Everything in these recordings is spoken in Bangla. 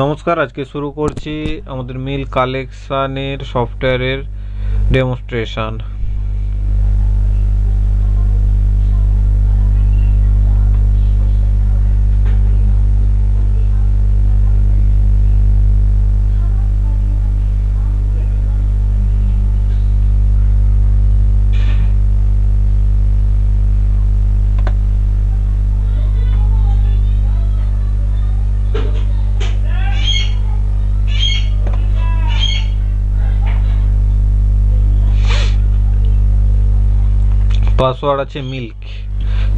নমস্কার, আজকে শুরু করছি আমাদের মিল কালেকশানের সফটওয়্যারের ডেমনস্ট্রেশন। পাসওয়ার্ড আছে মিল্ক,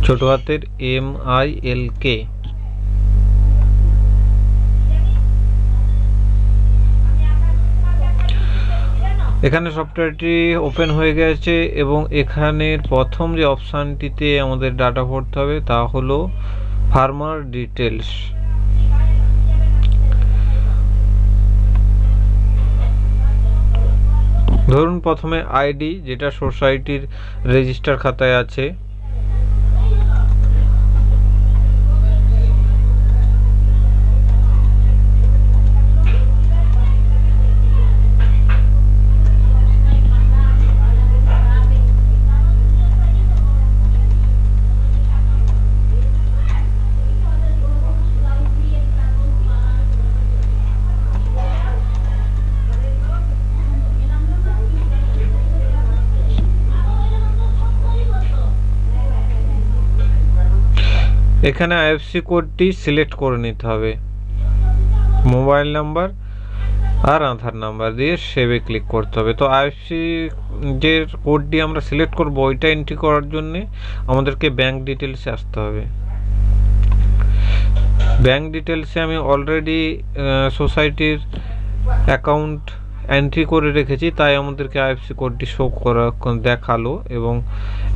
ছোট হাতের MILK। এখানে সফটওয়্যারটি ওপেন হয়ে গেছে এবং এখানের প্রথম যে অপশানটিতে আমাদের ডাটা ভরতে হবে তা হলো ফার্মার ডিটেলস। ধরুন প্রথমে আইডি, যেটা সোসাইটির রেজিস্টার খাতায় আছে। এখানে আইএফসি কোডটি সিলেক্ট করে নিতে হবে। মোবাইল নাম্বার আর আধার নাম্বার দিয়ে সেভে ক্লিক করতে হবে। তো আইএফসি যে কোডটি আমরা সিলেক্ট করব ওইটা এন্ট্রি করার জন্যে আমাদেরকে ব্যাংক ডিটেলসে আসতে হবে। ব্যাংক ডিটেলসে আমি অলরেডি সোসাইটির অ্যাকাউন্ট এন্ট্রি করে রেখেছি, তাই আমাদেরকে আইএফসি কোডটি শো করা দেখালো। এবং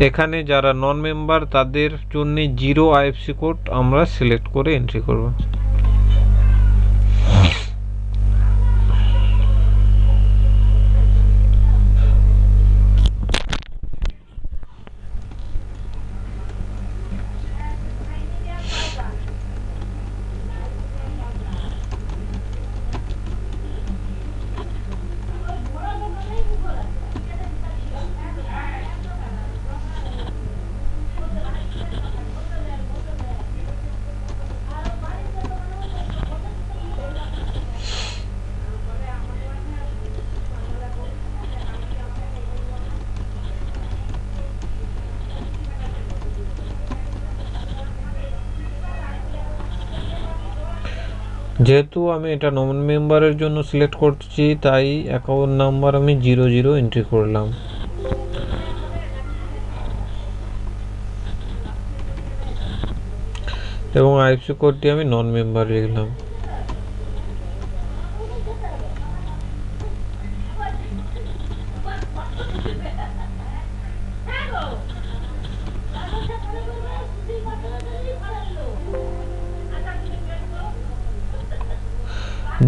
এখানে যারা নন মেম্বার তাদের জন্য 0 আইএফসি কোড আমরা সিলেক্ট করে এন্ট্রি করব। যেহেতু আমি এটা নন মেম্বারের জন্য সিলেক্ট করছি, তাই অ্যাকাউন্ট নাম্বার আমি 00 এন্ট্রি করলাম। এবং আইএফসি কোডটি আমি নন মেম্বার লিখলাম।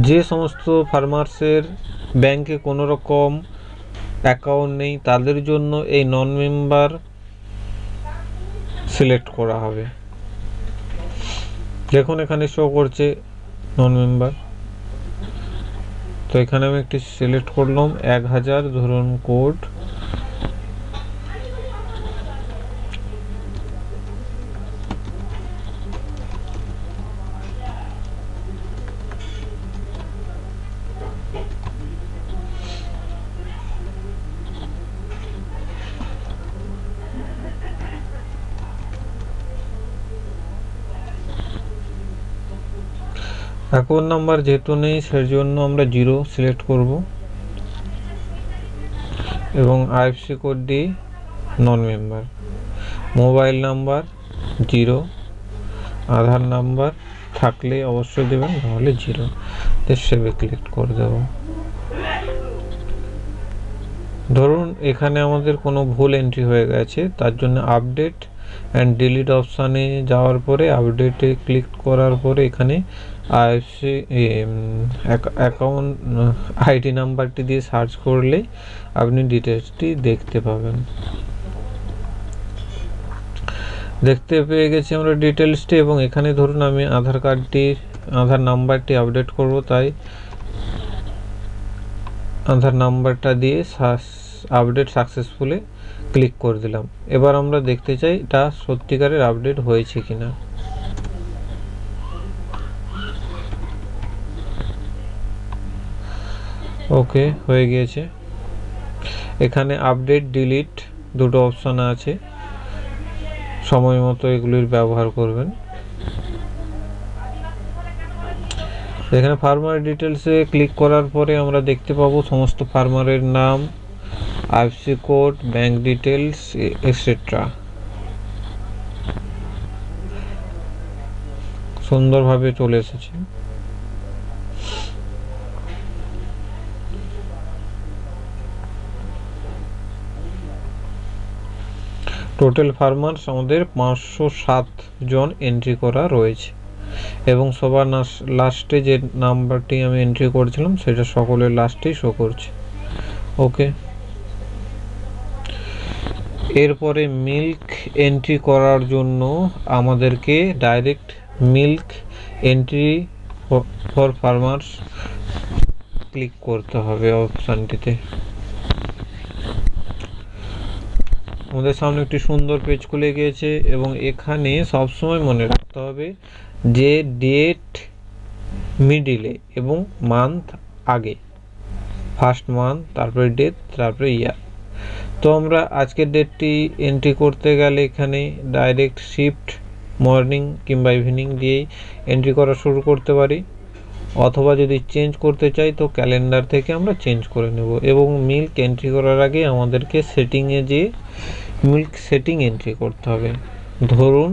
যে সমস্ত ফার্মার্সের ব্যাংকে কোনো রকম অ্যাকাউন্ট নেই তাদের জন্য এই নন মেম্বার সিলেক্ট করা হবে। দেখুন এখানে শো করছে নন মেম্বার। তো এখানে আমি একটি সিলেক্ট করলাম 1000 ধরুন কোড। অ্যাকাউন্ট নাম্বার যেহেতু নেই সেজন্য আমরা 0 সিলেক্ট করব এবং আইএফসি কোড দিই নন মেম্বার। মোবাইল নাম্বার 0, আধার নাম্বার থাকলে অবশ্যই দেবেন, নাহলে 0 সেভে ক্লিক করে দেব। ধরুন এখানে আমাদের কোনো ভুল এন্ট্রি হয়ে গেছে, তার জন্য আপডেট অ্যান্ড ডিলিট অপশানে যাওয়ার পরে আপডেটে ক্লিক করার পরে এখানে আইএফসি অ্যাকাউন্ট আইডি নাম্বারটি দিয়ে সার্চ করলে আপনি ডিটেলসটি দেখতে পাবেন। দেখতে পেয়ে গেছি আমরা ডিটেলসটি। এবং এখানে ধরুন আমি আধার কার্ডটি আধার নাম্বারটি আপডেট করব, তাই আধার নাম্বারটা দিয়ে আপডেট সাকসেসফুলি ক্লিক করে দিলাম। এবার আমরা দেখতে চাই এটা সত্যিকারের আপডেট হয়েছে কিনা। ওকে, হয়ে গিয়েছে। এখানে আপডেট ডিলিট দুটো অপশন আছে, সময় মতো এগুলির ব্যবহার করবেন। এখানে ফার্মার ডিটেলসে ক্লিক করার পরে আমরা দেখতে পাবো সমস্ত ফার্মারের নাম, IFSC code, bank details etcetera সুন্দরভাবে চলে এসেছে। টোটাল ফার্মার্স আমাদের 507 জন এন্ট্রি করা রয়েছে এবং সবার লাস্টে যে নাম্বারটি আমি এন্ট্রি করেছিলাম সেটা সকলের লাস্টেই শো করছে। ওকে, এরপরে মিল্ক এন্ট্রি করার জন্য আমাদেরকে direct milk entry for farmers click করতে হবে অপশানটিতে। আমাদের সামনে একটি সুন্দর পেজ খুলে গিয়েছে এবং এখানে সবসময় মনে রাখতে হবে যে ডেট মিডিলে এবং মান্থ আগে, ফার্স্ট মান্থ, তারপরে ডেট, তারপরে ইয়ার। তো আমরা আজকের ডেটটি এন্ট্রি করতে গেলে এখানে ডাইরেক্ট শিফট মর্নিং কিংবা ইভিনিং দিয়েই এন্ট্রি করা শুরু করতে পারি, অথবা যদি চেঞ্জ করতে চাই তো ক্যালেন্ডার থেকে আমরা চেঞ্জ করে নেব। এবং মিল্ক এন্ট্রি করার আগে আমাদেরকে সেটিংয়ে যেয়ে মিল্ক সেটিং এন্ট্রি করতে হবে। ধরুন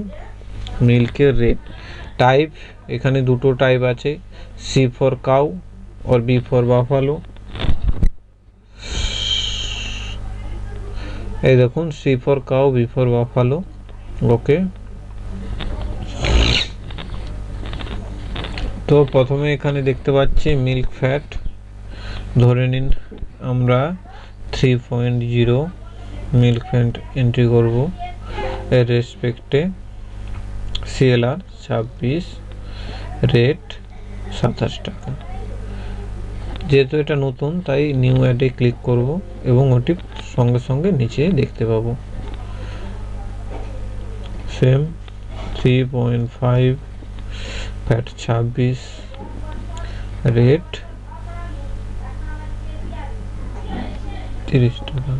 মিল্কের রেট টাইপ, এখানে দুটো টাইপ আছে, সি ফর কাউ और বি ফর বাফালো। এই দেখুন C for cow, B for buffalo. Okay, তো প্রথমে এখানে দেখতে পাচ্ছি মিল্ক ফ্যাট, ধরে নিন আমরা 3.0 মিল্ক ফ্যাট এন্ট্রি করব। এর রেসপেক্টে সিএলআর 26, রেট 27 টাকা। যেহেতু এটা নতুন তাই নিউ অ্যাডে ক্লিক করব এবং ওটি সঙ্গে সঙ্গে নিচে দেখতে পাবো। সেম 3.5, ফ্যাট 26, রেট 30 টাকা।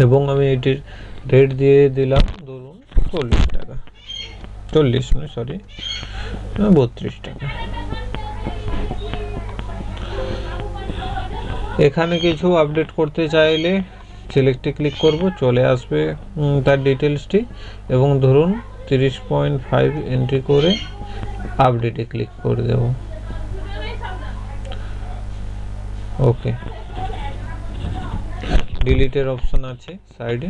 এবং আমি এটির রেট দিয়ে দিলাম ধরুন 40 টাকা, 40 নয় সরি 32 টাকা। এখানে কিছু আপডেট করতে চাইলে সিলেক্টে ক্লিক করব, চলে আসবে তার ডিটেলসটি এবং ধরুন 30.5 এন্ট্রি করে আপডেটে ক্লিক করে দেব। ওকে, ডিলিটের অপশন আছে সাইডে।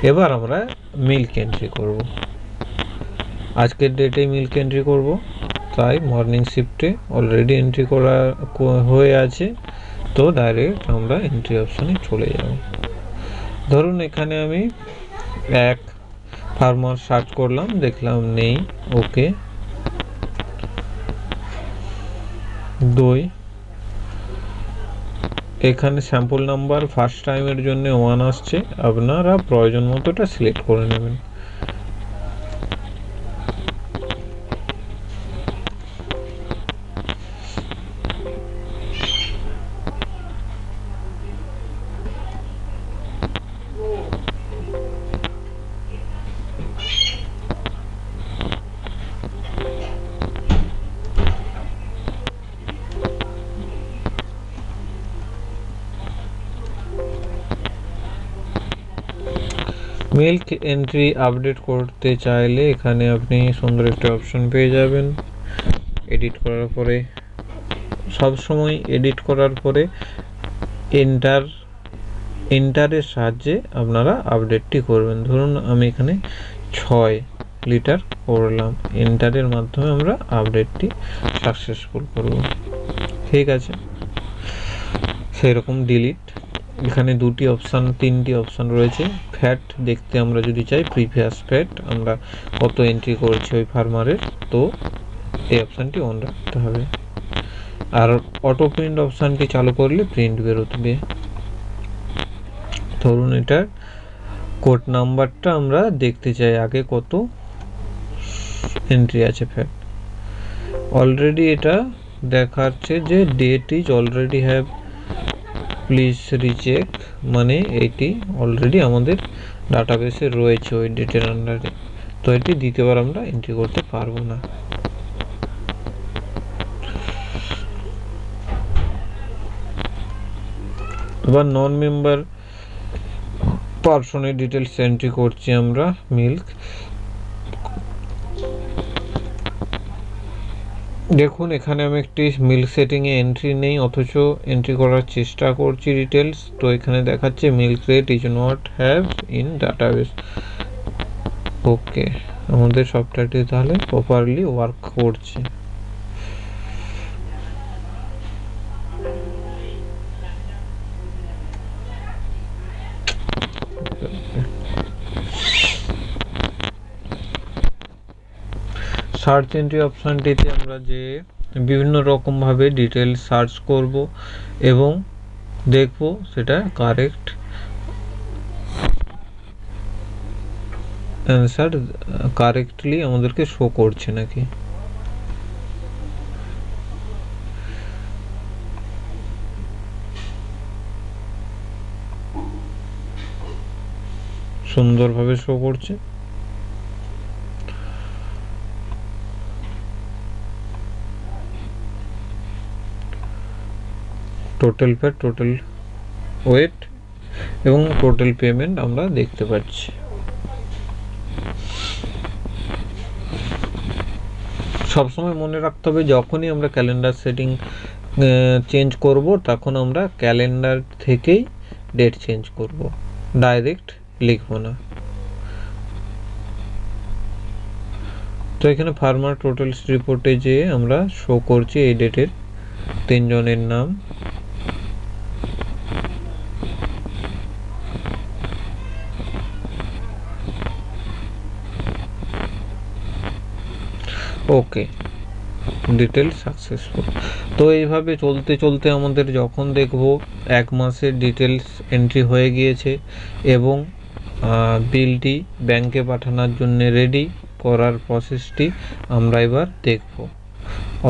এবার আমরা মিল্ক এন্ট্রি করব, আজকের ডেটে মিল্ক এন্ট্রি করব, তাই মর্নিং শিফটে অলরেডি এন্ট্রি করা হয়ে আছে, তো ডাইরেক্ট আমরা এন্ট্রি অপশনে চলে যাব। ধরুন এখানে আমি এক ফার্মার সার্চ করলাম, দেখলাম নেই। ওকে, 2, এখানে স্যাম্পল নাম্বার ফার্স্ট টাইমের জন্য 1 আসছে, আপনারা প্রয়োজন মতো এটা সিলেক্ট করে নেবেন। মিল্ক এন্ট্রি আপডেট করতে চাইলে এখানে আপনি সুন্দর একটা অপশন পেয়ে যাবেন এডিট করার পরে। সবসময় এডিট করার পরে এন্টারের সাহায্যে আপনারা আপডেটটি করবেন। ধরুন আমি এখানে 6 লিটার করলাম, এন্টারের মাধ্যমে আমরা আপডেটটি সাকসেসফুল করব। ঠিক আছে, সেরকম ডিলিট, এখানে তিনটি অপশান রয়েছে। ফ্যাট দেখতে আমরা যদি চাই, প্রিভিয়াস ফ্যাট আমরা কত এন্ট্রি করেছি ওই ফার্মারের, তো এই অপশানটি অন রাখতে হবে। আর অটো প্রিন্ট অপশানটি চালু করলে প্রিন্ট বেরোবে। ধরুন এটার কোড নাম্বারটা আমরা দেখতে চাই, আগে কত এন্ট্রি আছে ফ্যাট। অলরেডি এটা দেখাচ্ছে যে date is already have please recheck, মানে এটি অলরেডি আমাদের ডাটাবেসে রয়েছে ওই ডেটের আন্ডারে, তো এটি দ্বিতীয়বার আমরা এন্ট্রি করতে পারবো না। এবার নন মেম্বার পার্সনের ডিটেলস এন্ট্রি করছি আমরা। মিল্ক, দেখুন এখানে আমি একটি মিল্ক সেটিংয়ে এন্ট্রি নেই, অথচ এন্ট্রি করার চেষ্টা করছি ডিটেলস, তো এখানে দেখাচ্ছে milk rate is not have in database. Okay, আমাদের সফটওয়্যারটি তাহলে প্রপারলি ওয়ার্ক করছে। সার্চ এন্ট্রি অপশানটিতে আমরা যে বিভিন্ন রকমভাবে ডিটেলস সার্চ করব এবং দেখব সেটা কারেক্ট অ্যান্সার কারেক্টলি আমাদেরকে শো করছে নাকি। সুন্দরভাবে শো করছে। টোটাল ফ্যাট, টোটাল ওয়েট এবং টোটাল পেমেন্ট আমরা দেখতে পাচ্ছি। সবসময় মনে রাখতে হবে, যখনই আমরা ক্যালেন্ডার সেটিং চেঞ্জ করব তখন আমরা ক্যালেন্ডার থেকেই ডেট চেঞ্জ করব, ডাইরেক্ট লিখব না। তো এখানে ফার্মার টোটালস রিপোর্টে যেয়ে আমরা শো করছি এই ডেটের 3 জনের নাম। ওকে, ডিটেল সাকসেসফুল। তো এইভাবে চলতে চলতে আমাদের যখন দেখব 1 মাসের ডিটেলস এন্ট্রি হয়ে গিয়েছে এবং বিলটি ব্যাংকে পাঠানোর জন্য রেডি করার প্রসেসটি আমরা এবার দেখব।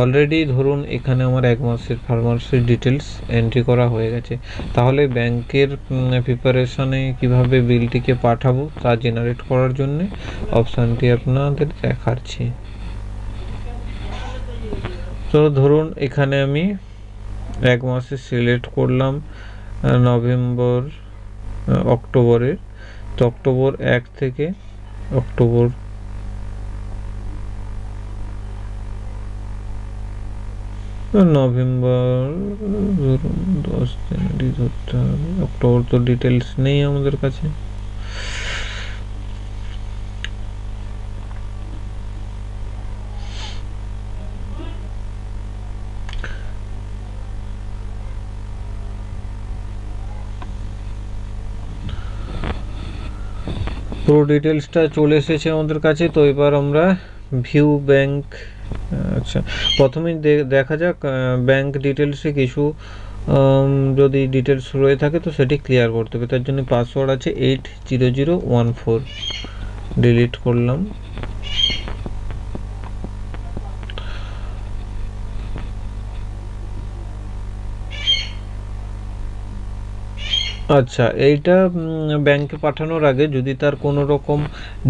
অলরেডি ধরুন এখানে আমার 1 মাসের ফার্মার্সের ডিটেলস এন্ট্রি করা হয়ে গেছে, তাহলে ব্যাংকের প্রিপারেশনে কিভাবে বিলটিকে পাঠাবো তা জেনারেট করার জন্য অপশানটি আপনাদের দেখাচ্ছি। তো ধরুন এখানে আমি 1 মাসে সিলেক্ট করলাম নভেম্বর অক্টোবরের, তো অক্টোবর 1 থেকে অক্টোবর নভেম্বর ধরুন 10 জানুয়ারি ধরতে হবে। অক্টোবর তো ডিটেলস নেই আমাদের কাছে। পুরো ডিটেলসটা চলে এসেছে আমাদের কাছে। তো এবার আমরা ভিউ ব্যাংক, আচ্ছা প্রথমেই দেখা যাক ব্যাংক ডিটেলসে কিছু যদি ডিটেলস রয়ে থাকে তো সেটি ক্লিয়ার করতে হবে। তার জন্য পাসওয়ার্ড আছে 80014, ডিলিট করলাম। আচ্ছা, এইটা ব্যাংকে পাঠানোর আগে যদি তার কোনো রকম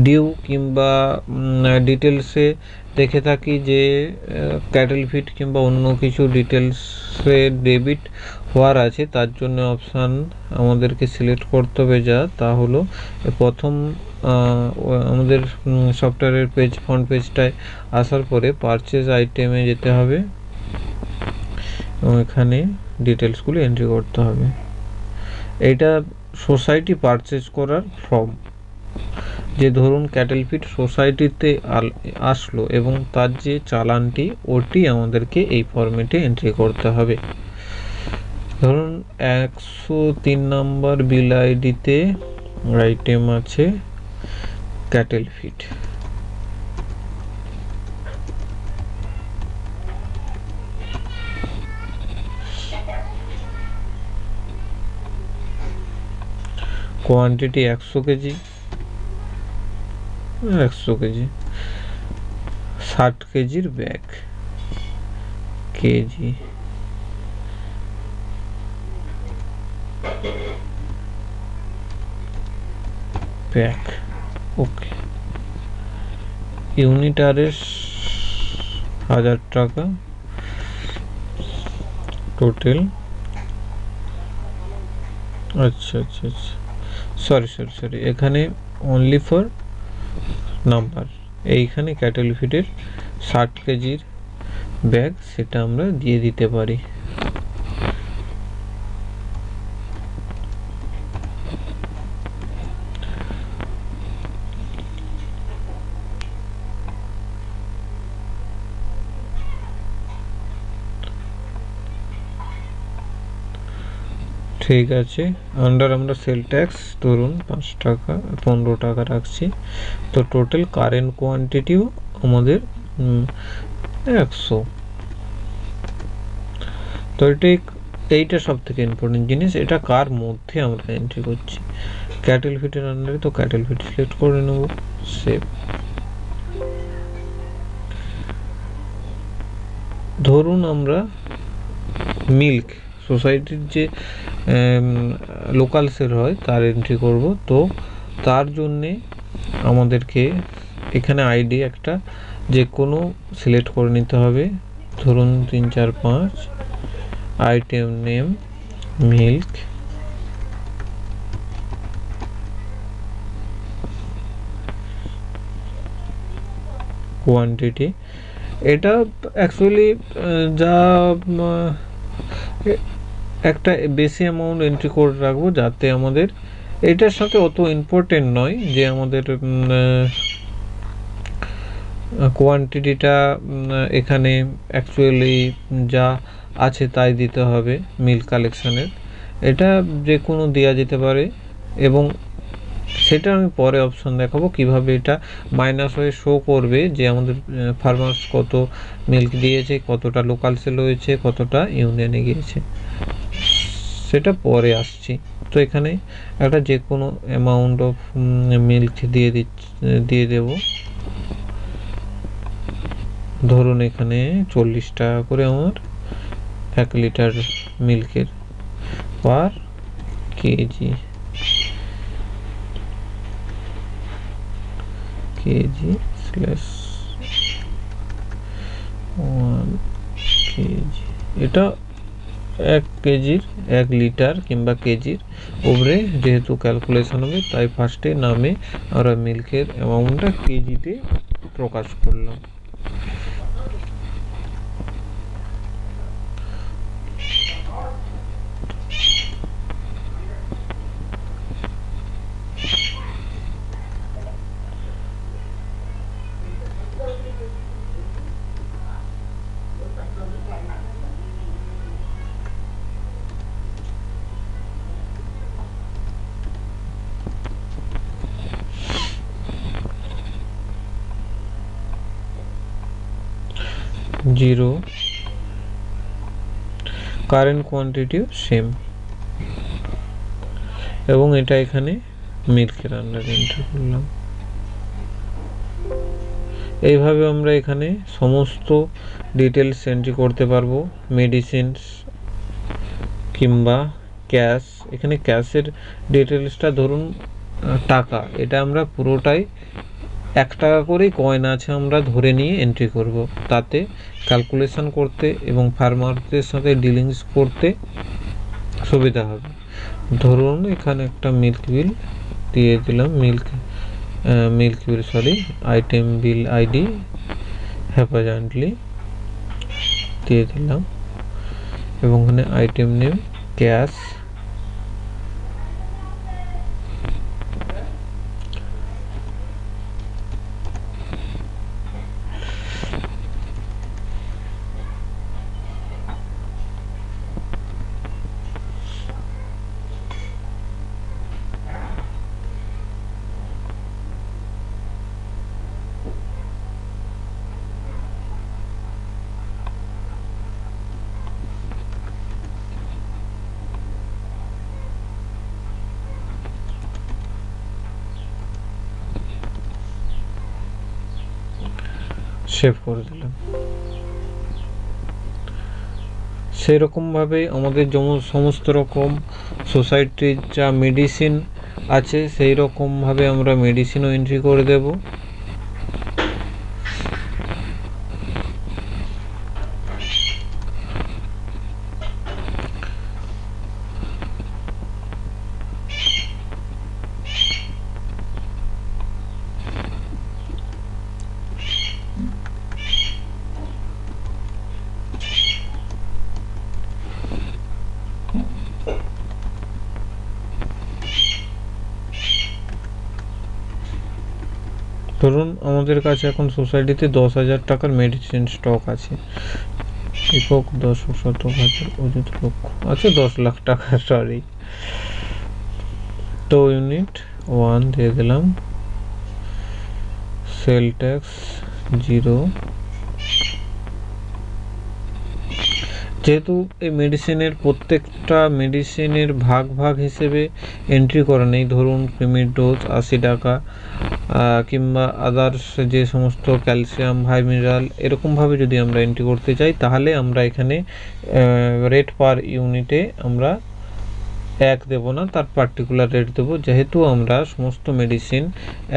ডিউ কিংবা ডিটেলসে দেখে থাকি যে ক্যাটেল ফিড কিংবা অন্য কিছু ডিটেলসে ডেবিট হওয়ার আছে, তার জন্য অপশান আমাদেরকে সিলেক্ট করতে হবে, যা তা হলো প্রথম আমাদের সফটওয়্যারের পেজ ফ্রন্ট পেজটায় আসার পরে পারচেজ আইটেমে যেতে হবে এবং এখানে ডিটেলসগুলো এন্ট্রি করতে হবে। এটা সোসাইটি পারচেজ করার ফর্ম। যে ধরুন ক্যাটেল ফিড সোসাইটিতে আসলো এবং তার যে চালানটি ওটি আমাদেরকে এই ফরম্যাটে এন্ট্রি করতে হবে। ধরুন 103 নম্বর বিল আইডিতে আইটেম আছে cattle feed. Quantity 100 KG, 100 KG, 60 কেজির ব্যাগ, কেজি, ব্যাগ, ওকে। ইউনিট আরএস 1000 টাকা, টোটাল, আচ্ছা আচ্ছা আচ্ছা, সরি এখানে অনলি ফর নাম্বার, এইখানে ক্যাটেল ফিডের 60 কেজির ব্যাগ সেটা আমরা দিয়ে দিতে পারি। ঠিক আছে, আন্ডার আমরা সেল ট্যাক্স ধরুন 5 টাকা 15 টাকা রাখছি। তো টোটাল কারেন্ট কোয়ান্টিটিও আমাদের 100। তো এইটা সব থেকে ইম্পর্টেন্ট জিনিস, এটা কার মধ্যে আমরা এন্ট্রি করছি, ক্যাটেল ফিডের আন্ডারে, তো ক্যাটেল ফিড সিলেক্ট করে নেব, সেভ। ধরুন আমরা মিল্ক সোসাইটির যে লোকাল সেল হয় তার এন্ট্রি করব। তো তার জন্যে আমাদেরকে এখানে আইডি একটা যে কোনো সিলেক্ট করে নিতে হবে। ধরুন 3 4 5, আইটেম নেম মিল্ক, কোয়ান্টিটি, এটা অ্যাকচুয়ালি যা একটা বেশি অ্যামাউন্ট এন্ট্রি করে রাখবো যাতে আমাদের এটার সাথে অত ইম্পর্টেন্ট নয় যে আমাদের কোয়ান্টিটিটা এখানে অ্যাকচুয়ালি যা আছে তাই দিতে হবে মিল্ক কালেকশানের। এটা যে কোনো দেওয়া যেতে পারে এবং সেটা আমি পরে অপশন দেখাবো কিভাবে এটা মাইনাস হয়ে শো করবে যে আমাদের ফার্মার্স কত মিল্ক দিয়েছে, কতটা লোকাল সেল হয়েছে, কতটা ইউনিয়নে গিয়েছে, সেটা পরে আসছি। তো এখানে একটা যে কোনো অ্যামাউন্ট অফ মিল্ক দিয়ে দেব। ধরুন এখানে 40 টাকা করে আমার 1 লিটার মিল্কের পার কেজি, /1 কেজি, এটা 1 কেজির 1 লিটার কিংবা কেজির উপরে যেহেতু ক্যালকুলেশন হবে তাই ফার্স্টে নামে আমরা মিল্কের অ্যামাউন্টটা কেজিতে প্রকাশ করলাম। জিরো, কারেন্ট কোয়ান্টিটিও সেম, এবং এটা এখানে মিল্কের আন্ডারে এন্টার করলাম। এইভাবে আমরা এখানে সমস্ত ডিটেলস এন্ট্রি করতে পারবো, মেডিসিনস কিংবা ক্যাশ। এখানে ক্যাশের ডিটেলসটা ধরুন টাকা, এটা আমরা পুরোটাই 1 টাকা করেই কয়েন আছে আমরা ধরে নিয়ে এন্ট্রি করব, তাতে ক্যালকুলেশন করতে এবং ফার্মারদের সাথে ডিলিংস করতে সুবিধা হবে। ধরুন এখানে একটা মিল্ক বিল দিয়ে দিলাম, মিল্ক বিল আইটেম বিল আইডি হ্যাপাজান্টলি দিয়ে দিলাম এবং এখানে আইটেম নেম ক্যাশ, সেভ করে দিলাম। সেরকমভাবে আমাদের সমস্ত রকম সোসাইটির যা মেডিসিন আছে সেই রকমভাবে আমরা মেডিসিনও এন্ট্রি করে দেব। ধরুন আমাদের কাছে এখন সোসাইটিতে 10,000 টাকার মেডিসিন স্টক আছে। একক 10 শতক হাজার অযুত লক্ষ, আচ্ছা 10 লাখ টাকা, সরি। তো ইউনিট 1 দিয়ে দিলাম, সেল ট্যাক্স 0। যেহেতু এই মেডিসিনের প্রত্যেকটা মেডিসিনের ভাগ হিসেবে এন্ট্রি করা নেই, ধরুন ক্রিমির ডোজ 80 টাকা কিংবা আদার্স যে সমস্ত ক্যালসিয়াম, হাই মিনারেল, এরকমভাবে যদি আমরা এন্ট্রি করতে চাই তাহলে আমরা এখানে রেট পার ইউনিটে আমরা 1 দেব না, তার পার্টিকুলার রেট দেব। যেহেতু আমরা সমস্ত মেডিসিন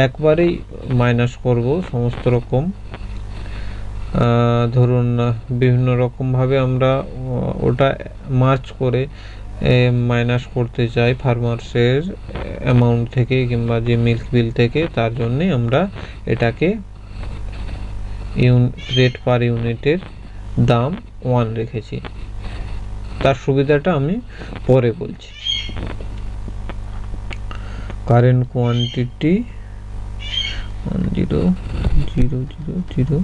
একবারেই মাইনাস করব সমস্ত রকম, ধরুন বিভিন্ন রকমভাবে আমরা ওটা মার্চ করে মাইনাস করতে চাই ফার্মার্সের অ্যামাউন্ট থেকে কিংবা যে মিল্ক বিল থেকে, তার জন্যে আমরা এটাকে রেট পার ইউনিটের দাম 1 রেখেছি। তার সুবিধাটা আমি পরে বলছি। Current quantity 100000।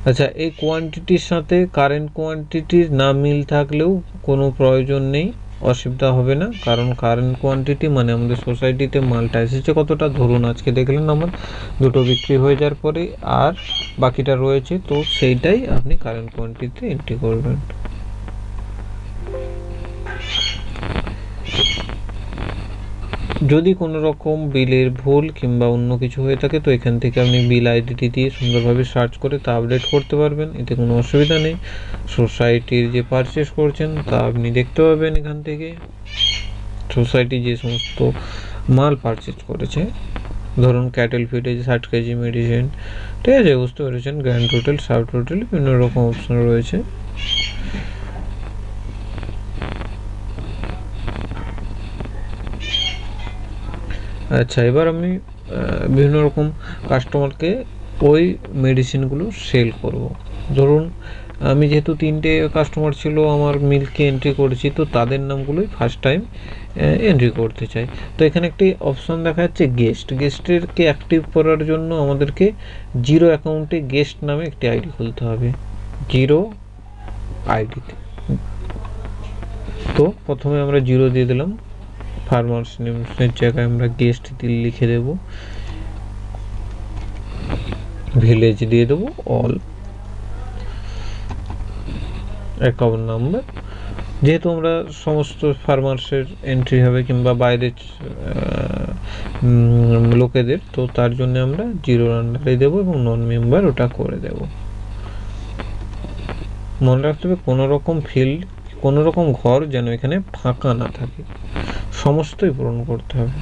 আচ্ছা, এই কোয়ান্টিটির সাথে কারেন্ট কোয়ান্টিটির না মিল থাকলেও কোনো প্রয়োজন নেই, অসুবিধা হবে না, কারণ কারেন্ট কোয়ান্টিটি মানে আমাদের সোসাইটিতে মালটা এসেছে কতটা, ধরুন আজকে দেখলেন আমার 2টো বিক্রি হয়ে যাওয়ার পরে আর বাকিটা রয়েছে, তো সেইটাই আপনি কারেন্ট কোয়ান্টিটিতে এন্ট্রি করবেন। যদি কোনো রকম বিলের ভুল কিংবা অন্য কিছু হয়ে থাকে তো এখান থেকে আপনি বিল আইডিটি দিয়ে সুন্দরভাবে সার্চ করে তা আপডেট করতে পারবেন, এতে কোনো অসুবিধা নেই। সোসাইটির যে পারচেস করছেন তা আপনি দেখতে পাবেন এখান থেকে, সোসাইটি যে সমস্ত মাল পারচেস করেছে, ধরুন ক্যাটেল ফিডে 60 কেজি মেডিসিন, ঠিক আছে, বুঝতে পেরেছেন। গ্র্যান্ড টোটাল, সাব টোটাল, বিভিন্ন রকম অপশন রয়েছে। আচ্ছা, এবার আমি বিভিন্ন রকম কাস্টমারকে ওই মেডিসিনগুলো সেল করব। ধরুন আমি যেহেতু 3টে কাস্টমার ছিল আমার মিল্কে এন্ট্রি করেছি, তো তাদের নামগুলোই ফার্স্ট টাইম এন্ট্রি করতে চাই। তো এখানে একটি অপশন দেখা যাচ্ছে গেস্টেরকে অ্যাক্টিভ করার জন্য আমাদেরকে 0 অ্যাকাউন্টে গেস্ট নামে একটি আইডি খুলতে হবে, 0 আইডিতে। তো প্রথমে আমরা 0 দিয়ে দিলাম, ফার্মার্স নেমের জায়গায় আমরা গেস্ট লিখে দেব, ভিলেজ দিয়ে দেবো অল, অ্যাকাউন্ট নাম্বার, যেহেতু আমরা সমস্ত ফার্মার্সের এন্ট্রি হবে কিংবা বাইরের লোকেদের, তো তার জন্য আমরা 0 আন্ডারে দেবো এবং নন মেম্বার ওটা করে দেব। মনে রাখতে হবে কোনো রকম ফিল্ড, কোনো রকম ঘর যেন এখানে ফাঁকা না থাকে, সমস্তই পূরণ করতে হবে।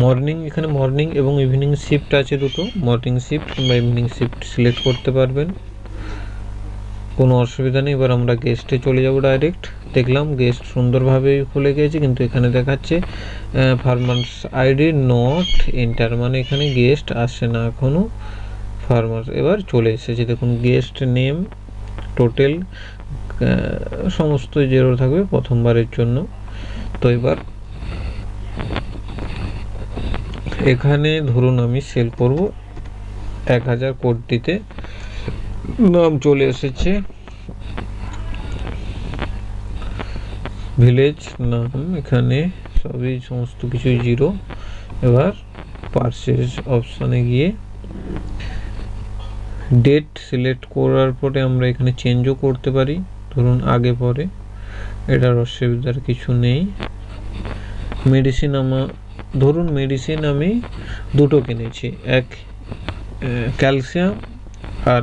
মর্নিং, এখানে মর্নিং এবং ইভিনিং শিফট আছে দুটো, মর্নিং শিফট কিংবা ইভিনিং শিফট সিলেক্ট করতে পারবেন, কোনো অসুবিধা নেই। এবার আমরা গেস্টে চলে যাব ডাইরেক্ট, দেখলাম গেস্ট সুন্দরভাবে খুলে গেছে, কিন্তু এখানে দেখাচ্ছে ফার্মার্স আইডি নট এন্টার, মানে এখানে গেস্ট আসছে না এখনো, ফার্মার্স এবার চলে এসেছে। দেখুন গেস্ট নেম, টোটাল সমস্ত 0 থাকবে প্রথমবারের জন্য। তো এবার এখানে ধরুন আমি সেল করব 1000 কোডটিতে, নাম চলে এসেছে, ভিলেজ নাম, এখানে সবই সমস্ত কিছুই 0। এবার পারচেজ অপশানে গিয়ে ডেট সিলেক্ট করার পরে আমরা এখানে চেঞ্জও করতে পারি, ধরুন আগে পরে, এটার অসুবিধার কিছু নেই। মেডিসিন ধরুন মেডিসিন আমি দুটো কিনেছি, এক ক্যালসিয়াম আর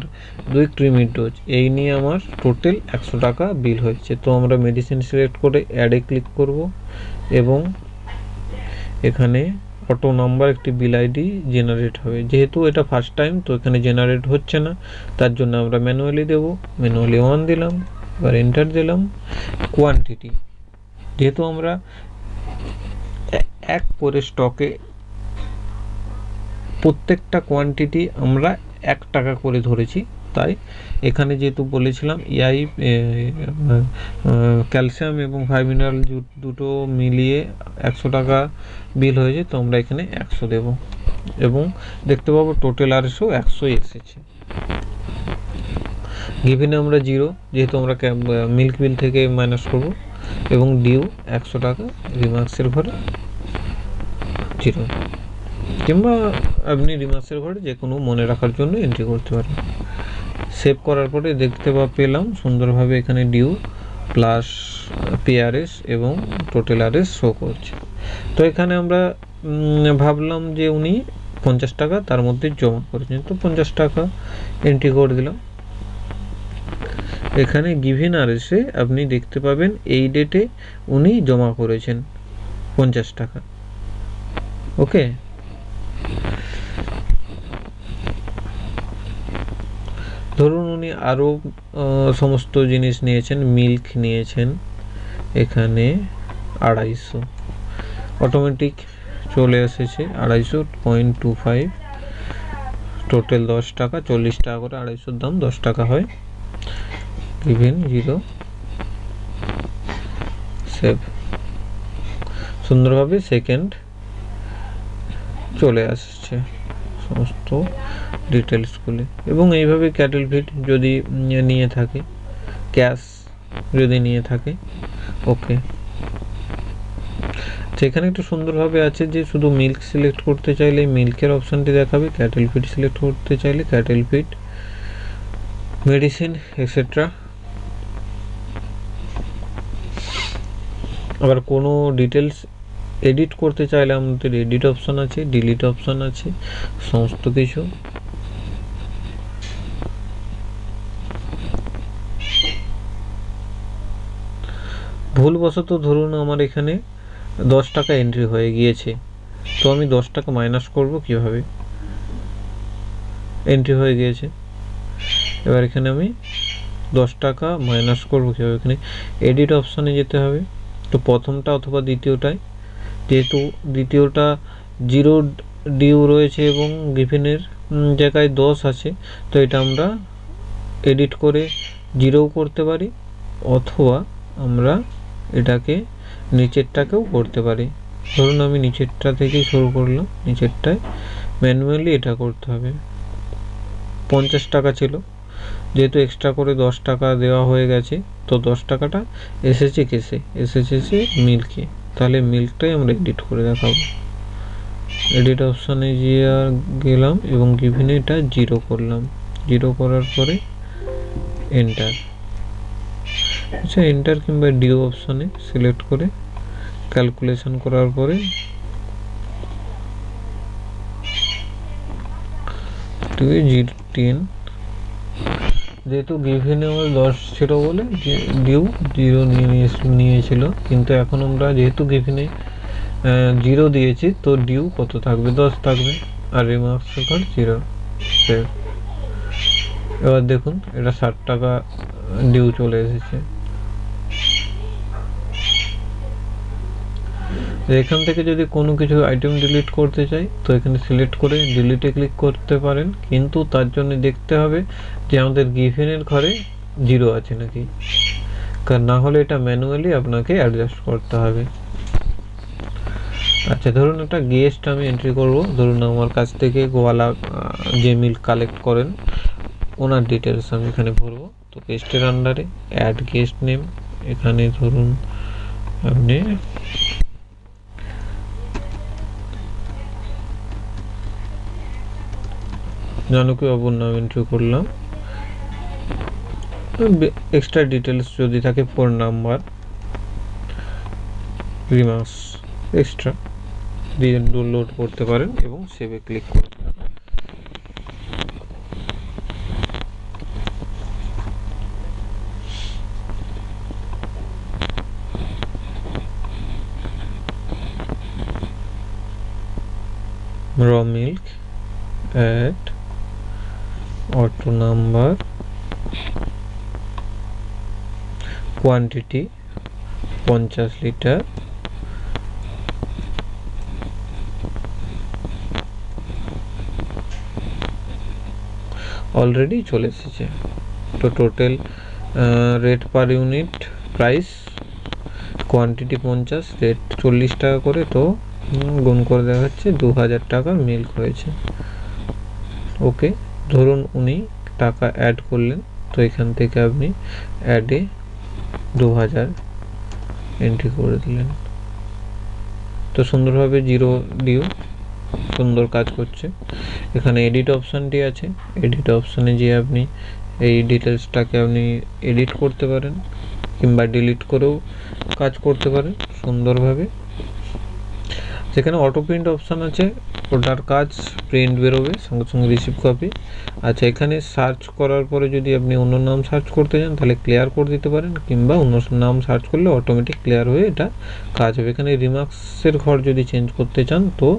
2 ক্রিমির ডোজ, এই নিয়ে আমার টোটাল 100 টাকা বিল হয়েছে। তো আমরা মেডিসিন সিলেক্ট করে অ্যাডে ক্লিক করব এবং এখানে অটো নাম্বার একটি বিল আইডি জেনারেট হবে। যেহেতু এটা ফার্স্ট টাইম তো এখানে জেনারেট হচ্ছে না, তার জন্য আমরা ম্যানুয়ালি দেব। ম্যানুয়ালি 1 দিলাম, এবার এন্টার দিলাম। কোয়ান্টিটি, যেহেতু আমরা এক করে স্টকে প্রত্যেকটা কোয়ান্টিটি আমরা 1 টাকা করে ধরেছি, তাই এখানে যেহেতু বলেছিলাম ক্যালসিয়াম এবং 5 মিনারেল দুটো মিলিয়ে 100 টাকা বিল হয়েছে, তো আমরা এখানে 100 দেব এবং দেখতে পাবো টোটাল আরএসও 100 এসেছে। গিভেনে আমরা 0, যেহেতু আমরা মিল্ক বিল থেকে মাইনাস করব, এবং ডিউ 100 টাকা, রিমার্কসের ঘরে 0, কিংবা আপনি রিমার্কসের ঘরে যে কোনো মনে রাখার জন্য এন্ট্রি করতে পারেন। সেভ করার পরে দেখতে পেলাম সুন্দরভাবে এখানে ডিউ প্লাস পিআরএস এবং টোটাল আরএস শো করছে। তো এখানে আমরা ভাবলাম যে উনি 50 টাকা তার মধ্যে জমা করেছেন, তো 50 টাকা এন্ট্রি করে দিলাম। এখানে গিভেন আরএসে আপনি দেখতে পাবেন এই ডেটে উনি জমা করেছেন 50 টাকা। ওকে, ধরুন উনি আরও সমস্ত জিনিস নিয়েছেন, মিল্ক নিয়েছেন এখানে 250, অটোমেটিক চলে এসেছে 250.25, টোটাল 10 টাকা, 40 টাকা করে 250 দাম 10 টাকা হয়। Given 0, save. সুন্দরভাবে সেকেন্ড চলে আসছে সমস্ত ডিটেলসগুলি। এবং এইভাবে ক্যাটেল ফিড যদি নিয়ে থাকে, ক্যাশ যদি নিয়ে থাকে, ওকে। সেখানে একটু সুন্দরভাবে আছে যে শুধু মিল্ক সিলেক্ট করতে চাইলে মিল্কের অপশানটি দেখাবে, ক্যাটেল ফিড সিলেক্ট করতে চাইলে ক্যাটেল ফিড, মেডিসিন এক্সেট্রা। আবার কোনো ডিটেলস এডিট করতে চাইলে আমাদের এডিট অপশান আছে, ডিলিট অপশান আছে, সমস্ত কিছু। ভুলবশত ধরুন আমার এখানে 10 টাকা এন্ট্রি হয়ে গিয়েছে, তো আমি 10 টাকা মাইনাস করব কিভাবে? এন্ট্রি হয়ে গিয়েছে, এবার এখানে আমি 10 টাকা মাইনাস করব কিভাবে? এখানে এডিট অপশানে যেতে হবে, তো প্রথমটা অথবা দ্বিতীয়টায়, যেহেতু দ্বিতীয়টা 0 ডিউ রয়েছে এবং গিভেনের জায়গায় 10 আছে, তো এটা আমরা এডিট করে 0 করতে পারি, অথবা আমরা এটাকে নিচেরটাকেও করতে পারি। ধরুন আমি নিচেরটা থেকেই শুরু করলাম, নিচেরটায় ম্যানুয়ালি এটা করতে হবে। 50 টাকা ছিল, যেহেতু এক্সট্রা করে 10 টাকা দেওয়া হয়ে গেছে, তো 10 টাকাটা এসেছে কেসে, এসেছে মিল্কে, তাহলে মিল্কটাই আমরা এডিট করে দেখাবো। এডিট অপশানে গিয়ে গেলাম এবং গিভেনে এটা 0 করলাম। 0 করার পরে এন্টার। আচ্ছা, এন্টার কিংবা ডিউ অপশানে সিলেক্ট করে ক্যালকুলেশন করার পরে 2 যেহেতু গিভেনে আমার 10 ছিল বলে ডিউ 0 নিয়েছিল, কিন্তু এখন আমরা যেহেতু গিভেনে 0 দিয়েছি, তো ডিউ কত থাকবে? 10 থাকবে, আর রিমার্কস 0। এবার দেখুন এটা 60 টাকা ডিউ চলে এসেছে। এখান থেকে যদি কোনো কিছু আইটেম ডিলিট করতে চাই, তো এখানে সিলেক্ট করে ডিলিটে ক্লিক করতে পারেন, কিন্তু তার জন্য দেখতে হবে যে আমাদের গিভেনের ঘরে 0 আছে নাকি, কারণ না হলে এটা ম্যানুয়ালি আপনাকে অ্যাডজাস্ট করতে হবে। আচ্ছা, ধরুন একটা গেস্ট আমি এন্ট্রি করব, ধরুন আমার কাছ থেকে গোয়ালা যে মিল্ক কালেক্ট করেন ওনার ডিটেলস আমি এখানে ভরবো। তো গেস্টের আন্ডারে অ্যাড গেস্ট নেম, এখানে ধরুন আপনি জানকী বাবুর নাম এন্ট্রি করলাম। এক্সট্রা ডিটেলস যদি থাকে ফোন নাম্বার রিমার্কস এক্সট্রা দিয়ে লোড করতে পারেন এবং সেভে ক্লিক করতে পারেন। raw milk add auto number quantity 50 litre already চলে এসেছে। তো total rate per unit price quantity 50 rate 40 টাকা করে, তো গুণ করে দেখাচ্ছে 2000 টাকা মিল্ক হয়েছে। ওকে, ধরুন উনি টাকা অ্যাড করলেন, তো এখান থেকে আপনি অ্যাডে 2000 এন্ট্রি করে দিলেন। তো সুন্দরভাবে জিরো ডিউ সুন্দর কাজ করছে। এখানে এডিট অপশানটি আছে, এডিট অপশানে যে আপনি এই ডিটেলসটাকে আপনি এডিট করতে পারেন কিংবা ডিলিট করেও কাজ করতে পারেন সুন্দরভাবে। যেখানে অটো প্রিন্ট অপশান আছে, ওটার কাজ প্রিন্ট বেরোবে সঙ্গে সঙ্গে রিসিভ কপি। আচ্ছা, এখানে সার্চ করার পরে যদি আপনি অন্য নাম সার্চ করতে চান তাহলে ক্লিয়ার করে দিতে পারেন, কিংবা অন্য নাম সার্চ করলে অটোমেটিক ক্লিয়ার হয়ে এটা কাজ হবে। এখানে রিমার্কসের ঘর যদি চেঞ্জ করতে চান তো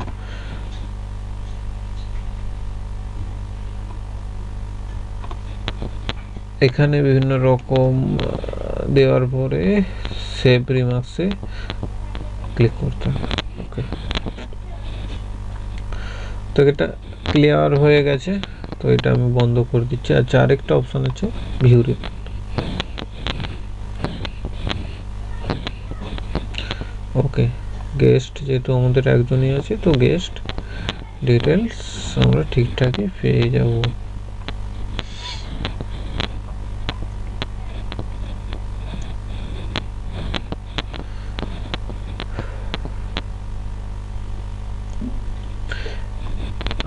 এখানে বিভিন্ন রকম দেওয়ার পরে সেভ রিমার্কসে ক্লিক করতে হবে। ওকে, তো এটা ক্লিয়ার হয়ে গেছে, তো এটা আমি বন্ধ করে দিচ্ছি। আচ্ছা, আরেকটা অপশন আছে ভিউ রিপোর্ট। ওকে, গেস্ট যেহেতু আমাদের একজনই আছে, তো গেস্ট ডিটেলস আমরা ঠিকঠাকই পেয়ে যাব।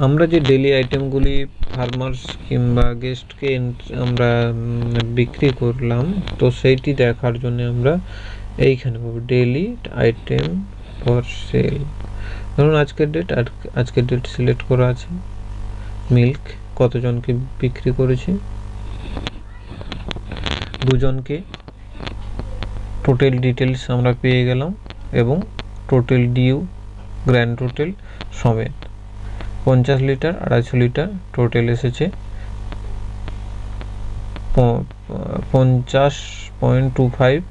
আমরা যে ডেলি আইটেমগুলি ফার্মার্স কিংবা গেস্টকে আমরা বিক্রি করলাম, তো সেইটি দেখার জন্য আমরা এইখানে পাবো ডেলি আইটেম ফর সেল। ধরুন আজকের ডেট সিলেক্ট করা আছে, মিল্ক কতজনকে বিক্রি করেছি, 2জনকে। টোটাল ডিটেলস আমরা পেয়ে গেলাম এবং টোটাল ডিউ গ্র্যান্ড টোটাল সমেত 50 লিটার 250 লিটার টোটাল এসেছে 50.25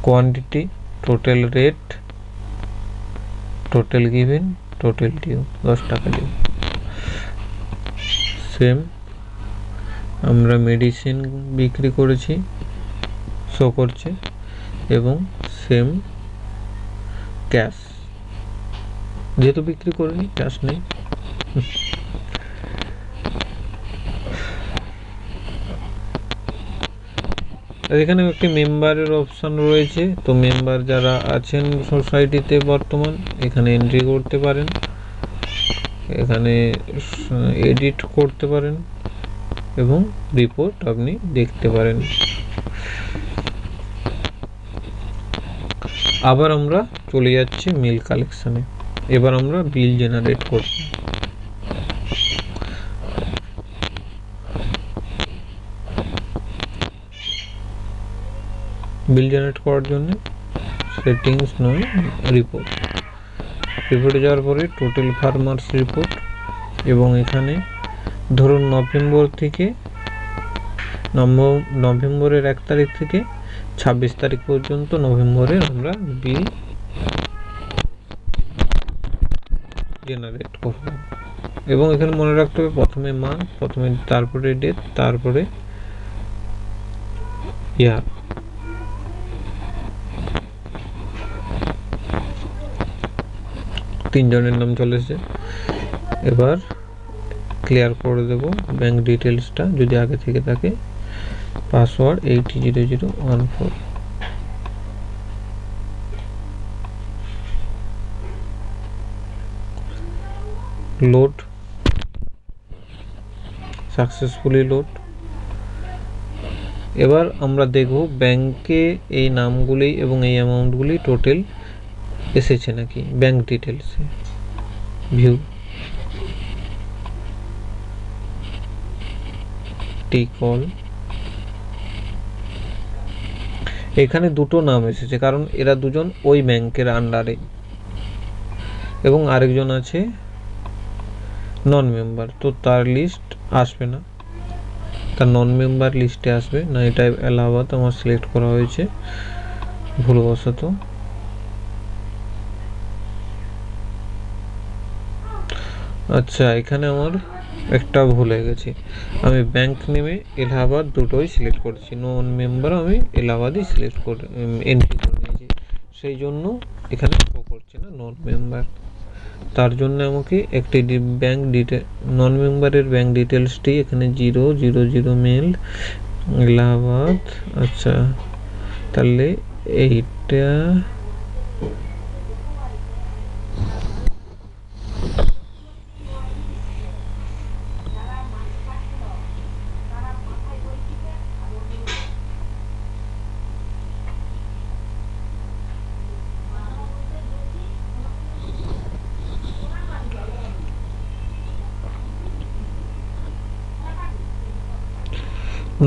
quantity, total rate, total given, total due 10 টাকা ডিউ। সেম আমরা মেডিসিন বিক্রি করেছি শো করছে এবং সেম ক্যাশ, যেহেতু বিক্রি করিনি ক্যাশ নেই। এখানে একটি মেম্বারের অপশন রয়েছে, তো মেম্বার যারা আছেন সোসাইটিতে বর্তমান এখানে এন্ট্রি করতে পারেন, এখানে এডিট করতে পারেন এবং রিপোর্ট আপনি দেখতে পারেন। আবার আমরা চলে যাচ্ছি মিল কালেকশনে। এবার আমরা বিল জেনারেট করব। বিল জেনারেট করার জন্য সেটিংস নয় রিপোর্টে যাওয়ার পরে টোটাল ফার্মার্স রিপোর্ট, এবং এখানে ধরুন নভেম্বরের 1 তারিখ থেকে 26 তারিখ পর্যন্ত নভেম্বরের আমরা বিল জেনারেট করব। এবং এখানে মনে রাখতে হবে প্রথমে মান্থ, তারপরে ডেট, তারপরে ইয়ার। তিনজনের নাম চলে এসেছে। এবার ক্লিয়ার করে দেব ব্যাংক ডিটেলসটা যদি আগে থেকে থাকে, পাসওয়ার্ড 800014। Load successfully load. এবার আমরা দেখব ব্যাংকে এই নামগুলি এবং এই অ্যামাউন্টগুলি টোটাল এসেছে নাকি ব্যাংক ডিটেলসে, ভিউ টিকল, এখানে দুটো নাম এসেছে কারণ এরা দুজন ওই ব্যাংকের আন্ডারে, এবং আরেকজন আছে নন মেম্বার, তো তার লিস্ট আসবে না, তার নন মেম্বার লিস্টে আসবে না। এটা এলাহাবাদ আমার সিলেক্ট করা হয়েছে ভুলবশত। আচ্ছা, এখানে আমার একটা ভুল হয়ে গেছে, আমি ব্যাংক নেমে এলাহাবাদ দুটোই সিলেক্ট করেছি, নন মেম্বার আমি এলাহাবাদই সিলেক্ট করে এন্ট্রি করে নিয়েছি, সেই জন্য এখানে শো করছে না নন মেম্বার। তার জন্য আমাকে একটি ব্যাংক ডিটেল, নন মেম্বারের ব্যাংক ডিটেলসটি এখানে 000 মেল এলাহাবাদ। আচ্ছা, তাহলে এইটা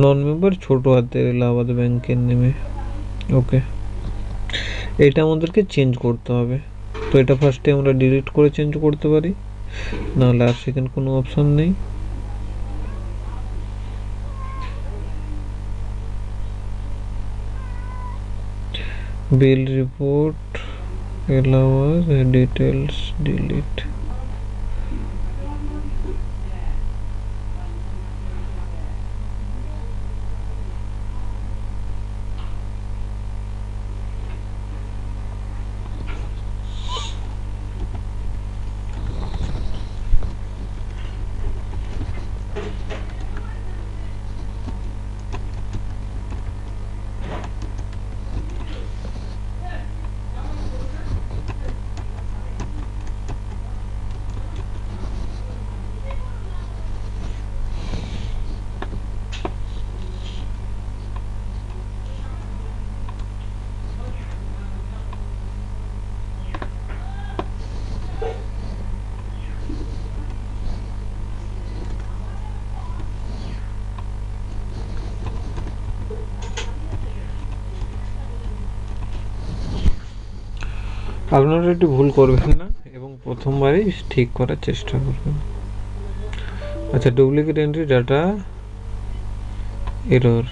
নন মেম্বার ছোট হাতের এলাহাবাদ ব্যাংকের নেমে। ওকে, এটা আমাদেরকে চেঞ্জ করতে হবে, তো এটা ফার্স্টে আমরা ডিলিট করে চেঞ্জ করতে পারি, নাহলে আর সেকেন্ড কোনো অপশন নেই। বিল রিপোর্ট এলাহাবাদ ডিটেলস ডিলিট। আপনারা একটু ভুল করবেন না এবং প্রথমবারই ঠিক করার চেষ্টা করবেন। আচ্ছা, ডুপ্লিকেট এন্ট্রি ডাটা এরর,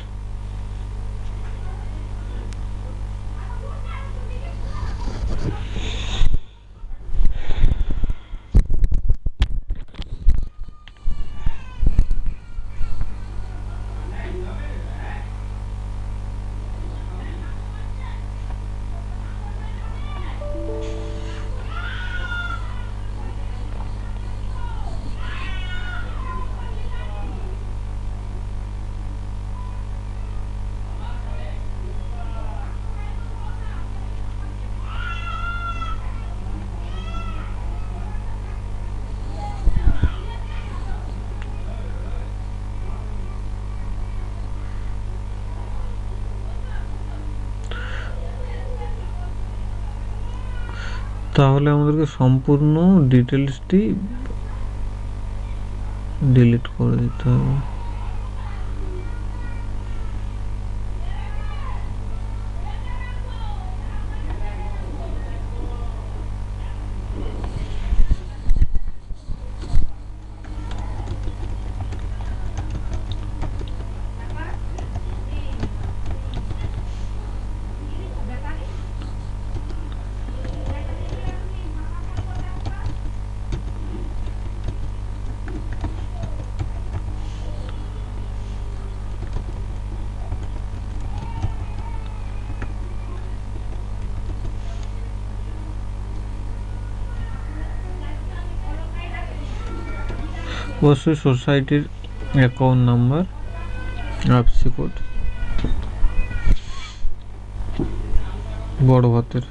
তাহলে আমাদেরকে সম্পূর্ণ ডিটেলসটি ডিলিট করে দিতে হবে। অবশ্যই সোসাইটির অ্যাকাউন্ট নাম্বার, আইএফএসসি কোড বড় হাতের,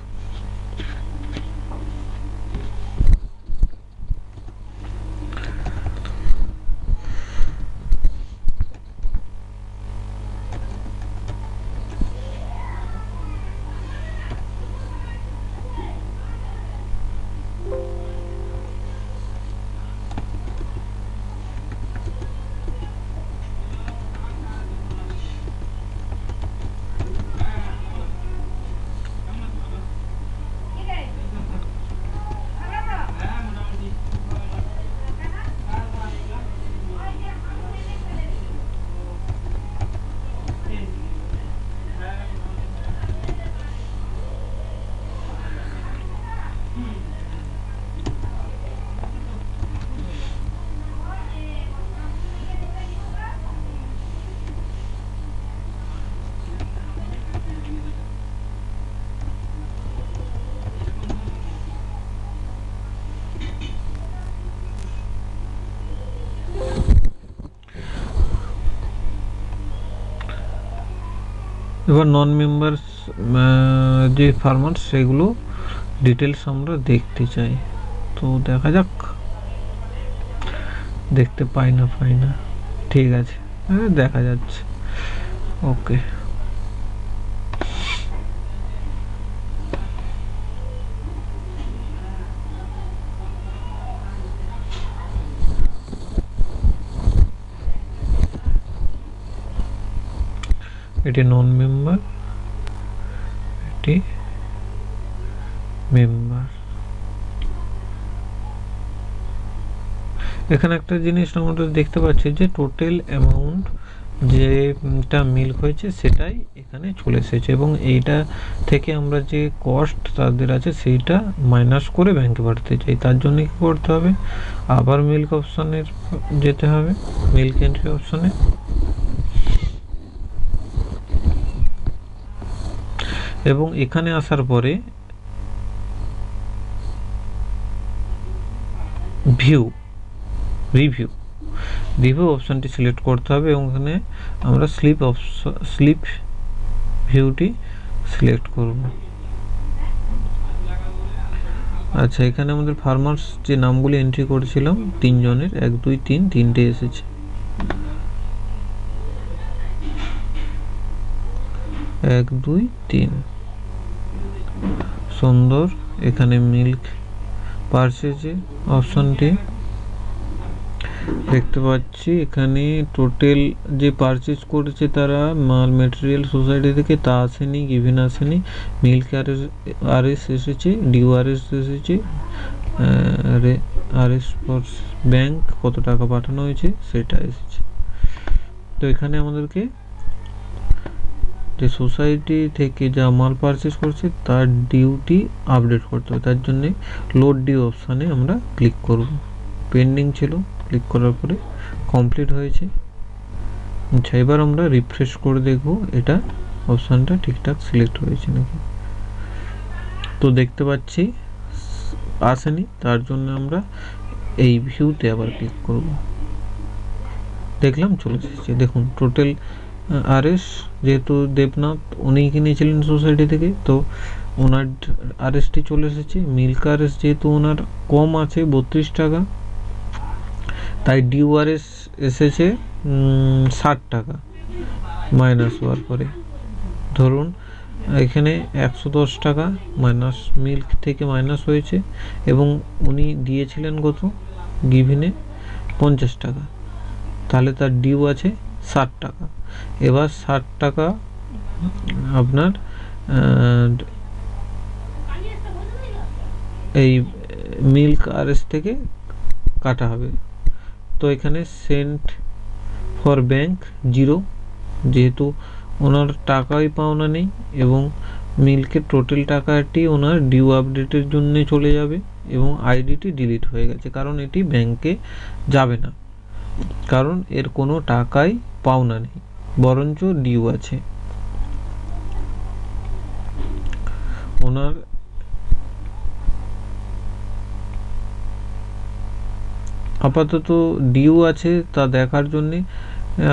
এবার নন মেম্বার্স যে ফার্মার সেগুলো ডিটেলস আমরা দেখতে চাই, তো দেখা যাক, দেখতে পাই না, ঠিক আছে, দেখা যাচ্ছে, ওকে। এটি নন মেম্বার, এটি মেম্বার। এখানে একটা জিনিস আমরা দেখতে পাচ্ছি যে টোটাল অ্যামাউন্ট যেটা মিল্ক হয়েছে সেটাই এখানে চলে এসেছে, এবং এইটা থেকে আমরা যে কস্ট তাদের আছে সেইটা মাইনাস করে ব্যাংকে পাঠাতে চাই। তার জন্য কি করতে হবে, আবার মিল্ক অপশানের যেতে হবে, মিল্ক এন্ট্রি অপশানে, এবং এখানে আসার পরে রিভিউ অপশানটি সিলেক্ট করতে হবে, এবং এখানে আমরা স্লিপ ভিউটি সিলেক্ট করব। আচ্ছা, এখানে আমাদের ফার্মার্স যে নামগুলি এন্ট্রি করেছিলাম 3 জনের, 1 2 3 তিনটে এসেছে, 1 2 3 সুন্দর। এখানে মিল্ক পারচেজে অপশনটি দেখতে পাচ্ছি, এখানে টোটাল যে পারচেজ করেছে তারা মাল মেটেরিয়াল সোসাইটি থেকে তা আসেনি, গিভেন আসেনি, মিল্ক আরএস এসেছে, ডিউ আরএস এসেছে, আরএস ফর ব্যাংক কত টাকা পাঠানো হয়েছে সেটা এসেছে। তো এখানে আমাদেরকে যে সোসাইটি থেকে যা মাল পারচেজ করছে তার ডিউটি আপডেট করতে হবে, তার জন্যে লোড ডিউ অপশানে আমরা ক্লিক করব। পেন্ডিং ছিল, ক্লিক করার পরে কমপ্লিট হয়েছে। আচ্ছা, এবার আমরা রিফ্রেশ করে দেখব এটা অপশানটা ঠিকঠাক সিলেক্ট হয়েছে নাকি। তো দেখতে পাচ্ছি আসেনি, তার জন্য আমরা এই ভিউতে আবার ক্লিক করব, দেখলাম চলে এসেছে। দেখুন টোটাল আরএস, যেহেতু দেবনাথ উনি কিনেছিলেন সোসাইটি থেকে, তো ওনার আরএসটি চলে এসেছে। মিল্ক আরএস যেহেতু ওনার কম আছে 32 টাকা, তাই ডিউ আরএস এসেছে 60 টাকা মাইনাস হওয়ার পরে। ধরুন এখানে 110 টাকা মাইনাস মিল্ক থেকে মাইনাস হয়েছে, এবং উনি দিয়েছিলেন কত গিভিনে 50 টাকা, তাহলে তার ডিউ আছে 60 টাকা। এবার 60 টাকা আপনার এই মিল্ক আরএস থেকে কাটা হবে। তো এখানে সেন্ট ফর ব্যাংক 0, যেহেতু ওনার টাকাই পাওনা নেই, এবং মিল্কের টোটাল টাকাটি ওনার ডিউ আপডেটের জন্য চলে যাবে, এবং আইডিটি ডিলিট হয়ে গেছে, কারণ এটি ব্যাংকে যাবে না, কারণ এর কোনো টাকাই পাওনা নেই, বরঞ্চ ডিউ আছে। ওনার আপাতত ডিউ আছে তা দেখার জন্যে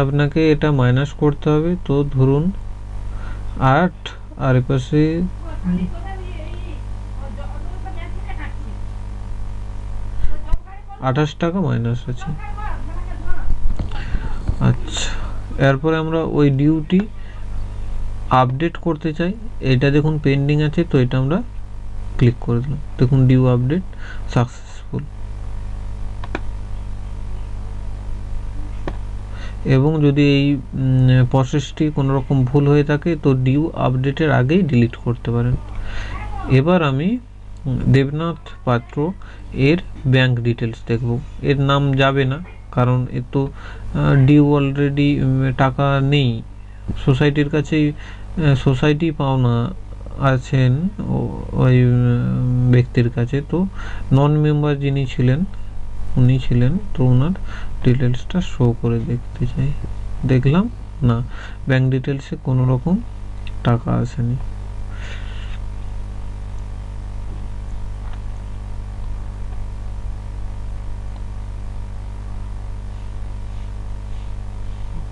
আপনাকে এটা মাইনাস করতে হবে। তো ধরুন 8 আর এপাশে 28 টাকা মাইনাস আছে। আচ্ছা, এরপরে আমরা ওই ডিউটি আপডেট করতে চাই, এটা দেখুন পেন্ডিং আছে, তো এটা আমরা ক্লিক করে দিলাম, দেখুন ডিউ আপডেট সাকসেসফুল। এবং যদি এই প্রসেসটি কোনো রকম ভুল হয়ে থাকে তো ডিউ আপডেটের আগেই ডিলিট করতে পারেন। এবার আমি দেবনাথ পাত্র এর ব্যাংক ডিটেলস দেখব। এর নাম যাবে না, কারণ এর তো ডিউ অলরেডি টাকা নেই সোসাইটির কাছেই, সোসাইটি পাওনা আছেন ওই ব্যক্তির কাছে। তো নন মেম্বার যিনি ছিলেন উনি ছিলেন, তো ওনার ডিটেলসটা শো করে দেখতে চাই, দেখলাম না, ব্যাংক ডিটেলসে কোনো রকম টাকা আসেনি।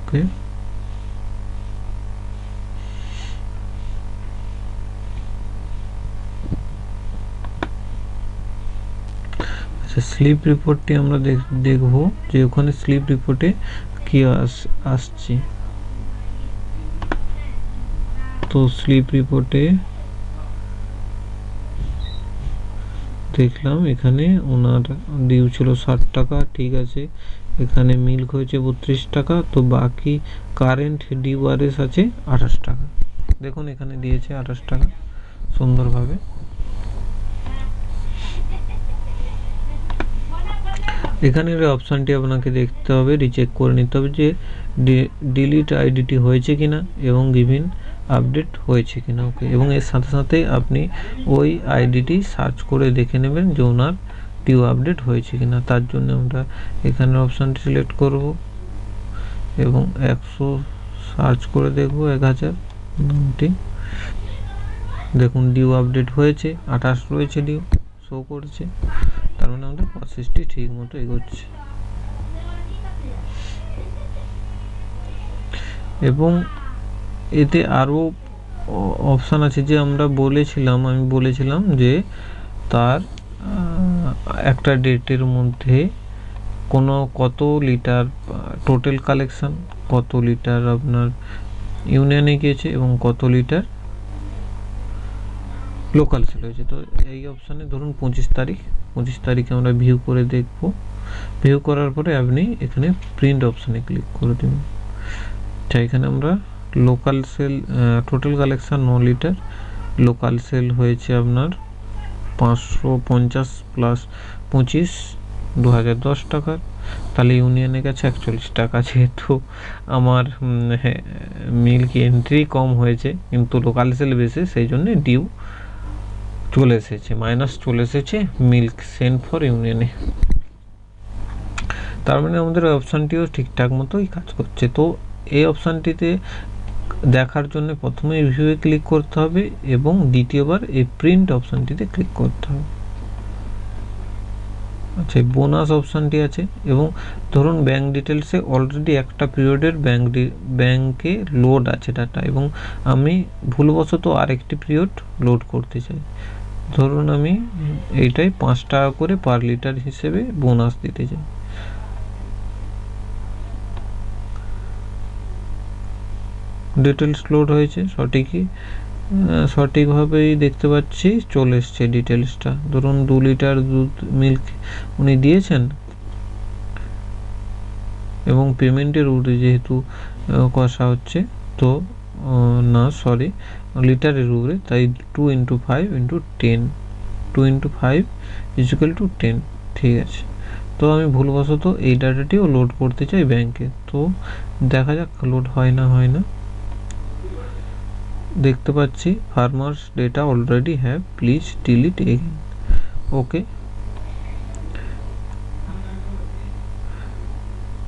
ওকে, আচ্ছা, স্লিপ রিপোর্টটি আমরা দেখব যে ওখানে স্লিপ রিপোর্টে কি আসছে। তো স্লিপ রিপোর্টে দেখলাম এখানে ওনার ডিউ ছিল 60 টাকা, ঠিক আছে। এখানে মিল্ক হয়েছে 32 টাকা, তো বাকি কারেন্ট ডিউ আরএস আছে 28 টাকা। দেখুন এখানে দিয়েছে 28 টাকা সুন্দরভাবে। এখানের অপশানটি আপনাকে দেখতে হবে, রিচেক করে নিতে হবে যে ডিলিট আইডিটি হয়েছে কিনা এবং গিভিন আপডেট হয়েছে কিনা। ওকে, এবং এর সাথে সাথে আপনি ওই আইডিটি সার্চ করে দেখে নেবেন যে ওনার ডিউ আপডেট হয়েছে কিনা। তার জন্য আমরা এখানের অপশানটি সিলেক্ট করব এবং 100 সার্চ করে দেখব 1000 নামটি। দেখুন ডিউ আপডেট হয়েছে, 28 রয়েছে ডিউ শো করছে, তার মানে আমাদের প্রসেসটি ঠিক মতো এগোচ্ছে। এবং এতে আরও অপশান আছে যে আমি বলেছিলাম যে তার একটা ডেটের মধ্যে কত লিটার টোটাল কালেকশন, কত লিটার আপনার ইউনিয়নে গিয়েছে এবং কত লিটার লোকাল সেল হয়েছে। তো এই অপশানে ধরুন 25 তারিখে আমরা ভিউ করে দেখব। ভিউ করার পরে আপনি এখানে প্রিন্ট অপশানে ক্লিক করে দেবেন। আচ্ছা, এখানে আমরা local sale total collection 9 litre, local sale হয়েছে আপনার 550 প্লাস 25 2010 টাকার, তাহলে ইউনিয়নের কাছে 41 টাকা। যেহেতু আমার মিল্ক এন্ট্রি কম হয়েছে কিন্তু লোকাল সেল বেশি, সেই জন্য ডিউ চলে এসেছে, মাইনাস চলে এসেছে মিল্ক সেন্ট ফর ইউনিয়নে। তার মানে আমাদের অপশানটিও ঠিকঠাক মতোই কাজ করছে। তো এই অপশানটিতে দেখার জন্য প্রথমে ভিউয়ে ক্লিক করতে হবে এবং দ্বিতীয়বার এই প্রিন্ট অপশানটিতে ক্লিক করতে হবে। আচ্ছা, বোনাস অপশানটি আছে এবং ধরুন ব্যাঙ্ক ডিটেলসে অলরেডি একটা পিরিয়ডের ব্যাঙ্কে লোড আছে ডাটা, এবং আমি ভুলবশত আরেকটি পিরিয়ড লোড করতে চাই। ধরুন আমি এইটাই 5 টাকা করে পার লিটার হিসেবে বোনাস দিতে চাই। ডিটেলস লোড হয়েছে সঠিকভাবেই দেখতে পাচ্ছি, চলে এসছে ডিটেলসটা। ধরুন 2 লিটার দুধ মিল্ক উনি দিয়েছেন এবং পেমেন্টের উপরে যেহেতু কষা হচ্ছে, তো না সরি লিটারের উপরে, তাই 2 × 5 × 10 2 × 5 = 10, ঠিক আছে। তো আমি ভুলবশত এই ডাটাটিও লোড করতে চাই ব্যাংকে। তো দেখা যাক লোড হয় না। দেখতে পাচ্ছি farmers data already have, please delete again. Okay,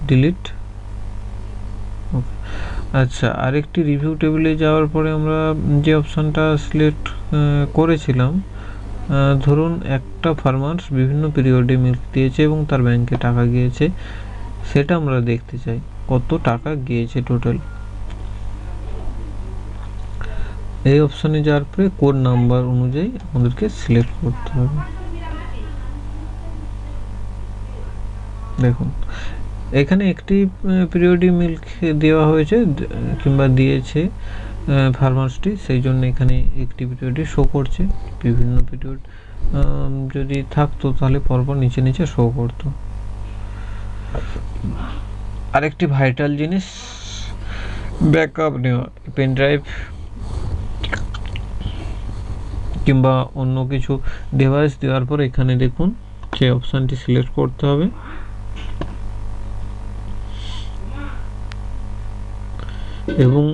delete. Okay, আচ্ছা, আরেকটি রিভিউ টেবিলে যাওয়ার পরে আমরা যে অপশানটা সিলেক্ট করেছিলাম, ধরুন একটা ফার্মার্স বিভিন্ন পিরিয়ডে মিল্ক দিয়েছে এবং তার ব্যাংকে টাকা গিয়েছে, সেটা আমরা দেখতে চাই কত টাকা গিয়েছে টোটাল। এই অপশানে যাওয়ার পরে কোড নাম্বার অনুযায়ী আমাদেরকে সিলেক্ট করতে হবে। দেখুন এখানে একটি পিরিয়ডে মিল্ক দেওয়া হয়েছে কিংবা দিয়েছে ফার্মার্সটি, সেই জন্য এখানে একটি পিরিয়ডে শো করছে। বিভিন্ন পিরিয়ড যদি থাকতো তাহলে পরপর নিচে শো করতো। আরেকটি ভাইটাল জিনিস, ব্যাকআপ নেওয়া, পেন ড্রাইভ কিংবা অন্য কিছু ডিভাইস দেওয়ার পর এখানে দেখুন যে অপশানটি সিলেক্ট করতে হবে এবং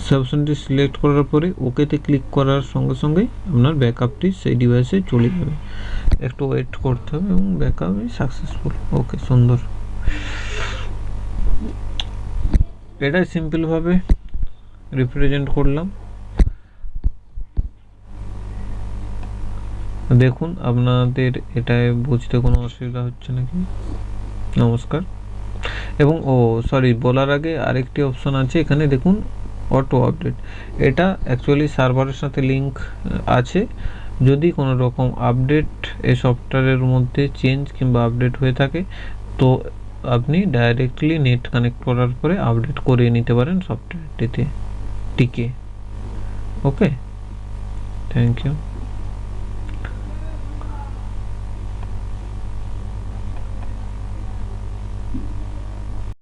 সেই অপশানটি সিলেক্ট করার পরে ওকেতে ক্লিক করার সঙ্গে সঙ্গেই আপনার ব্যাকআপটি সেই ডিভাইসে চলে যাবে। একটু ওয়েট করতে হবে এবং ব্যাকআপ সাকসেসফুল। ওকে, সুন্দর। এটাই সিম্পলভাবে রিপ্রেজেন্ট করলাম। দেখুন আপনাদের এটায় বুঝতে কোনো অসুবিধা হচ্ছে নাকি? নমস্কার। এবং বলার আগে আরেকটি অপশন আছে, এখানে দেখুন অটো আপডেট। এটা অ্যাকচুয়ালি সার্ভারের সাথে লিঙ্ক আছে, যদি কোনো রকম আপডেট এই সফটওয়্যারের মধ্যে চেঞ্জ কিংবা আপডেট হয়ে থাকে তো আপনি ডাইরেক্টলি নেট কানেক্ট করার পরে আপডেট করিয়ে নিতে পারেন সফটওয়্যারটিতে টিকে। ওকে, থ্যাংক ইউ।